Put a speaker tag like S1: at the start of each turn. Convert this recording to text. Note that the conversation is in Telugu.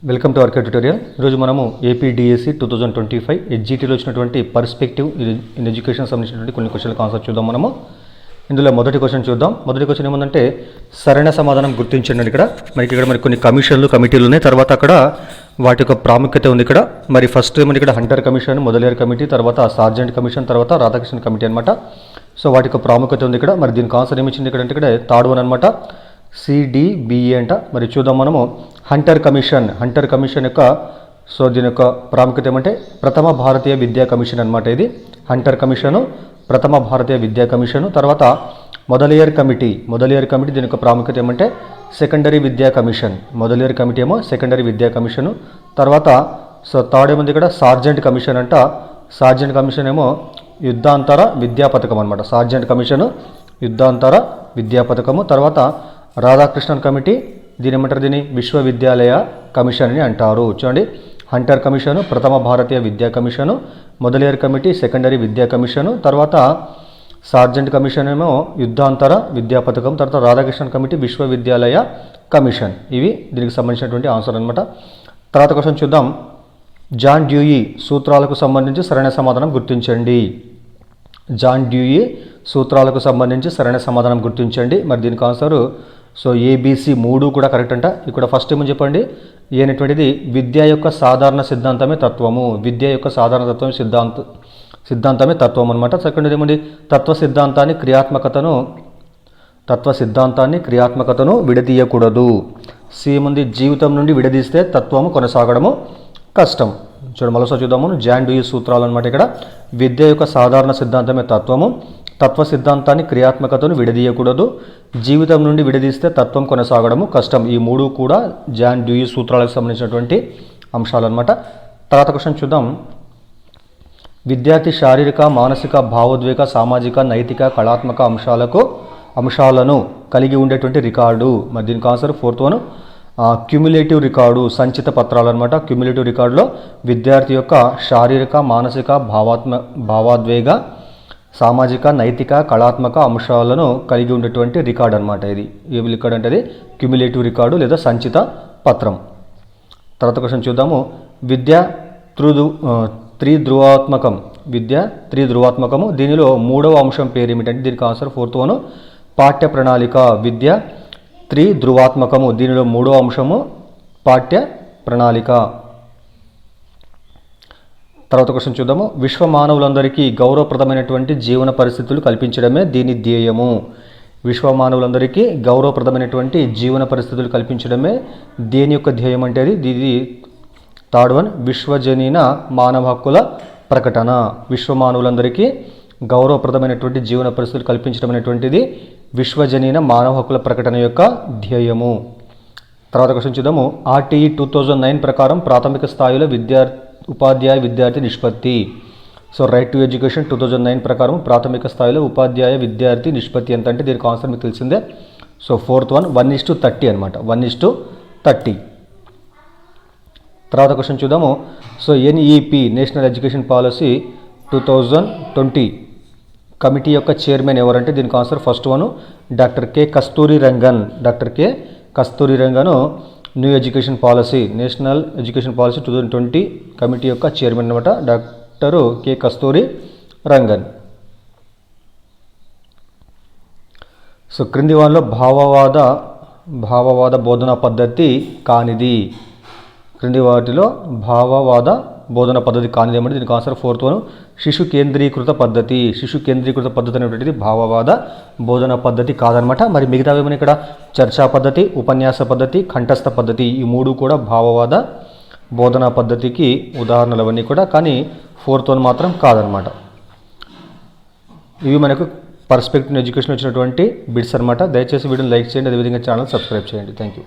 S1: Welcome to RK tutorial. ఈరోజు మనము ఏపీడిఎస్సి 2025 ఎడ్జిటీలో వచ్చినటువంటి పర్స్పెక్టివ్ ఇన్ ఎడ్యుకేషన్ సంబంధించినటువంటి కొన్ని క్వశ్చన్ల కాన్సెప్ట్ చూద్దాం. మనము ఇందులో మొదటి క్వశ్చన్ చూద్దాం. మొదటి క్వశ్చన్ ఏముందంటే సరైన సమాధానం గుర్తించండి. ఇక్కడ మరి కొన్ని కమిషన్లు కమిటీలు ఉన్నాయి. తర్వాత అక్కడ వాటి యొక్క ప్రాముఖ్యత ఉంది. ఇక్కడ మరి ఫస్ట్ ఏమంటే ఇక్కడ హంటర్ కమిషన్, మొదలైన కమిటీ, తర్వాత సార్జెంట్ కమిషన్, తర్వాత రాధాకృష్ణ కమిటీ అనమాట. సో వాటి యొక్క ప్రాముఖ్యత ఉంది ఇక్కడ. మరి దీనికి ఆన్సర్ ఏమిచ్చింది ఇక్కడ అంటే ఇక్కడ థర్డ్ వన్ అనమాట, సిడిబిఏ అంట. మరి చూద్దాం మనము హంటర్ కమిషన్ యొక్క సో దీని యొక్క ప్రాముఖ్యత ఏమంటే ప్రథమ భారతీయ విద్యా కమిషన్ అనమాట. ఇది హంటర్ కమిషను, ప్రథమ భారతీయ విద్యా కమిషను. తర్వాత మొదలియర్ కమిటీ దీని యొక్క ప్రాముఖ్యత ఏమంటే సెకండరీ విద్యా కమిషన్. మొదలియర్ కమిటీ ఏమో సెకండరీ విద్యా కమిషను. తర్వాత సో థర్డ్ ఏముంది ఇక్కడ సార్జెంట్ కమిషన్ అంట. సార్జెంట్ కమిషన్ ఏమో యుద్ధాంతర విద్యా పథకం అనమాట. సార్జెంట్ కమిషను యుద్ధాంతర విద్యా పథకము. తర్వాత రాధాకృష్ణన్ కమిటీ, దీని ఏమంటారు, దీని విశ్వవిద్యాలయ కమిషన్ అని అంటారు. చూడండి, హంటర్ కమిషను ప్రథమ భారతీయ విద్యా కమిషను, మొదలియర్ కమిటీ సెకండరీ విద్యా కమిషను, తర్వాత సార్జెంట్ కమిషన్ ఏమో యుద్ధాంతర విద్యా పథకం, తర్వాత రాధాకృష్ణన్ కమిటీ విశ్వవిద్యాలయ కమిషన్. ఇవి దీనికి సంబంధించినటువంటి ఆన్సర్ అనమాట. తర్వాత క్వశ్చన్ చూద్దాం. జాన్ డ్యూయి సూత్రాలకు సంబంధించి సరైన సమాధానం గుర్తించండి. జాన్ డ్యూయి సూత్రాలకు సంబంధించి సరైన సమాధానం గుర్తించండి. మరి దీనికి ఆన్సరు సో ఏబిసి 3 కూడా కరెక్ట్ అంట. ఇక్కడ ఫస్ట్ ఏమని చెప్పండి, ఏ అనేటువంటిది విద్య యొక్క సాధారణ సిద్ధాంతమే తత్వము. విద్య యొక్క సాధారణ తత్వం సిద్ధాంతమే తత్వం అనమాట. సెకండ్ ఏమండి, తత్వ సిద్ధాంతాన్ని క్రియాత్మకతను విడదీయకూడదు. సి ఏముంది, జీవితం నుండి విడదీస్తే తత్వము కొనసాగడము కష్టం. మరోసారి చూద్దాము. జాన్ డ్యూయి సూత్రాలు అనమాట. ఇక్కడ విద్య యొక్క సాధారణ సిద్ధాంతమే తత్వము, తత్వ సిద్ధాంతాన్ని క్రియాత్మకతను విడదీయకూడదు, జీవితం నుండి విడదీస్తే తత్వం కొనసాగడము కష్టం. ఈ 3 కూడా జాన్ డ్యూయి సూత్రాలకు సంబంధించినటువంటి అంశాలు అనమాట. తర్వాత క్వశ్చన్ చూద్దాం. విద్యార్థి శారీరక, మానసిక, భావోద్వేగ, సామాజిక, నైతిక, కళాత్మక అంశాలను కలిగి ఉండేటువంటి రికార్డు. మరి దీనికి answer fourth one, cumulative record, సంచిత పత్రాలు అనమాట. క్యుములేటివ్ రికార్డులో విద్యార్థి యొక్క శారీరక, మానసిక, భావోద్వేగ, సామాజిక, నైతిక, కళాత్మక అంశాలను కలిగి ఉండేటువంటి రికార్డు అనమాట. ఇది ఏ రికార్డు అంటే అది క్యుములేటివ్ రికార్డు లేదా సంచిత పత్రం. తర్వాత క్వశ్చన్ చూద్దాము. విద్య త్రిధ్రువాత్మకము. దీనిలో 3వ అంశం పేరు ఏమిటంటే దీనికి ఆన్సర్ ఫోర్త్ వన్, పాఠ్య ప్రణాళిక. విద్య త్రిధ్రువాత్మకము, దీనిలో 3వ అంశము పాఠ్య ప్రణాళిక. తర్వాత క్వశ్చన్ చూద్దాము. విశ్వ మానవులందరికీ గౌరవప్రదమైనటువంటి జీవన పరిస్థితులు కల్పించడమే దీని ధ్యేయము. విశ్వ మానవులందరికీ గౌరవప్రదమైనటువంటి జీవన పరిస్థితులు కల్పించడమే దేని యొక్క ధ్యేయం అంటే ఇది థర్డ్ వన్, విశ్వజనీన మానవ హక్కుల ప్రకటన. విశ్వ మానవులందరికీ గౌరవప్రదమైనటువంటి జీవన పరిస్థితులు కల్పించడం అనేటువంటిది విశ్వజనీన మానవ హక్కుల ప్రకటన యొక్క ధ్యేయము. తర్వాత క్వశ్చన్ చూద్దాము. ఆర్టీఈ 2009 ప్రకారం ప్రాథమిక స్థాయిలో ఉపాధ్యాయ విద్యార్థి నిష్పత్తి. సో రైట్ టు ఎడ్యుకేషన్ 2009 ప్రకారం ప్రాథమిక స్థాయిలో ఉపాధ్యాయ విద్యార్థి నిష్పత్తి ఎంత అంటే దీనికి ఆన్సర్ మీకు తెలిసిందే. సో ఫోర్త్ వన్ 1:30 అనమాట. 1:30. తర్వాత క్వశ్చన్ చూద్దాము. So NEP national education policy 2020 committee యొక్క చైర్మన్ ఎవరంటే దీనికి answer first one, doctor K Kasturi Rangan new education policy, national education policy 2020 committee యొక్క చైర్మన్ అనమాట, doctor K Kasturi Rangan. So క్రింది వాటిలో భావవాద బోధనా పద్ధతి కానిది. క్రింది వాటిలో భావవాద బోధన పద్ధతి కానిది ఏమంటే దీనికి ఆన్సర్ ఫోర్త్ వన్, శిశు కేంద్రీకృత పద్ధతి అనేటువంటిది భావవాద బోధన పద్ధతి కాదనమాట. మరి మిగతావి ఏమైనా ఇక్కడ చర్చా పద్ధతి, ఉపన్యాస పద్ధతి, కంఠస్థ పద్ధతి, ఈ 3 కూడా భావవాద బోధనా పద్ధతికి ఉదాహరణలు అవన్నీ కూడా, కానీ ఫోర్త్ వన్ మాత్రం కాదనమాట. ఇవి మనకు పర్స్పెక్టివ్ ఎడ్యుకేషన్ వచ్చినటువంటి బిట్స్ అనమాట. దయచేసి వీడియోని లైక్ చేయండి, అదేవిధంగా ఛానల్ సబ్స్క్రైబ్ చేయండి. Thank you.